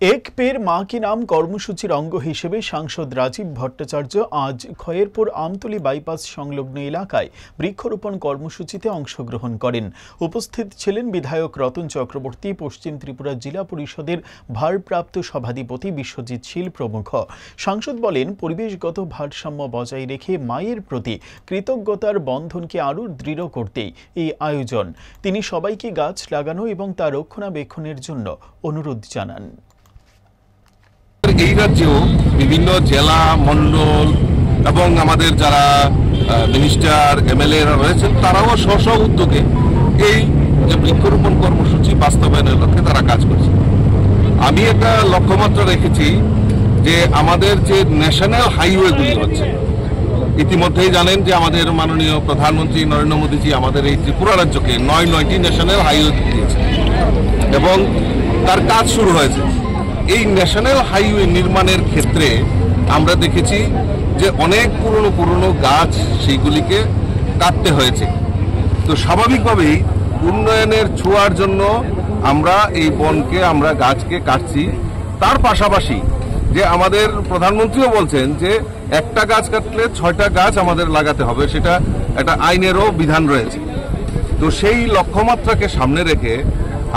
এক পের মা কি নাম কর্মসূচির অঙ্গ হিসেবে সাংসদ রাজীব ভট্টাচার্য আজ খয়েরপুর আমতলী বাইপাস সংলগ্ন এলাকায় বৃক্ষরোপণ কর্মসূচিতে অংশগ্রহণ করেন। উপস্থিত ছিলেন বিধায়ক রতন চক্রবর্তী, পশ্চিম ত্রিপুরা জেলা পরিষদের ভারপ্রাপ্ত সভাধিপতি বিশ্বজিৎ শীল প্রমুখ। সাংসদ বলেন, পরিবেশগত ভারসাম্য বজায় রেখে মায়ের প্রতি কৃতজ্ঞতার বন্ধনকে আরও দৃঢ় করতেই এই আয়োজন। তিনি সবাইকে গাছ লাগানো এবং তা রক্ষণাবেক্ষণের জন্য অনুরোধ জানান। এই রাজ্যেও বিভিন্ন জেলা মন্ডল এবং আমাদের যারা মিনিস্টার এমএলএরা রয়েছেন তারাও স্ব উদ্যোগে এই যে বৃক্ষরোপণ কর্মসূচি বাস্তবায়নের লক্ষ্যে তারা কাজ করছে। আমি একটা লক্ষ্যমাত্রা রেখেছি যে আমাদের যে ন্যাশনাল হাইওয়েগুলি হচ্ছে, ইতিমধ্যেই জানেন যে আমাদের মাননীয় প্রধানমন্ত্রী নরেন্দ্র মোদীজি আমাদের এই ত্রিপুরা রাজ্যকে 9টি ন্যাশনাল হাইওয়ে দিয়েছে এবং তার কাজ শুরু হয়েছে। এই ন্যাশনাল হাইওয়ে নির্মাণের ক্ষেত্রে আমরা দেখেছি যে অনেক পুরনো গাছ সেইগুলিকে কাটতে হয়েছে। তো স্বাভাবিকভাবেই উন্নয়নের ছোঁয়ার জন্য আমরা এই বনকে গাছকে কাটছি। তার পাশাপাশি যে আমাদের প্রধানমন্ত্রীও বলছেন যে একটা গাছ কাটলে 6টা গাছ আমাদের লাগাতে হবে, সেটা একটা আইনেরও বিধান রয়েছে। তো সেই লক্ষ্যমাত্রাকে সামনে রেখে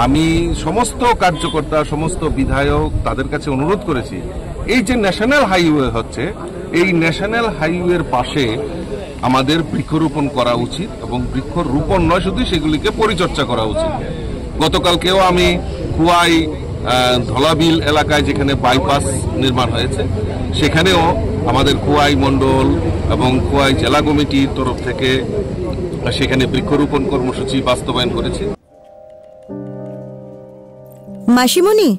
আমি সমস্ত কার্যকর্তা, সমস্ত বিধায়ক তাদের কাছে অনুরোধ করেছি, এই যে ন্যাশনাল হাইওয়ে হচ্ছে, এই ন্যাশনাল হাইওয়ের পাশে আমাদের বৃক্ষরোপণ করা উচিত এবং বৃক্ষরোপণ নয় শুধু সেগুলিকে পরিচর্যা করা উচিত। গতকালকেও আমি খুয়াই ধলাবিল এলাকায় যেখানে বাইপাস নির্মাণ হয়েছে সেখানেও আমাদের খুয়াই মণ্ডল এবং খুয়াই জেলা কমিটির তরফ থেকে সেখানে বৃক্ষরোপণ কর্মসূচি বাস্তবায়ন করেছে। মাসিমণি,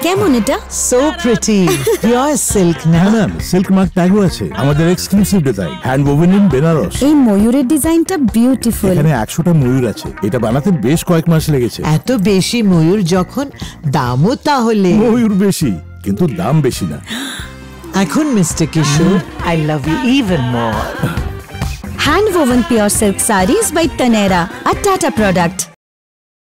কেমন এটা? সো প্রিটি, পিওর সিল্ক না? ম্যাম, সিল্ক মার্ক ট্যাগও আছে। আমাদের exclusive design, hand woven in Banaras. এই ময়ূরের ডিজাইনটা বিউটিফুল। এখানে 100টা ময়ূর আছে। এটা বানাতে বেশ কয়েক মাস লেগেছে। এত বেশি ময়ূর যখন, দামও তাহলে? ময়ূর বেশি, কিন্তু দাম বেশি না। এখন mister Kishore, I love you even more. Hand woven pure silk sarees by Tanera, a Tata product.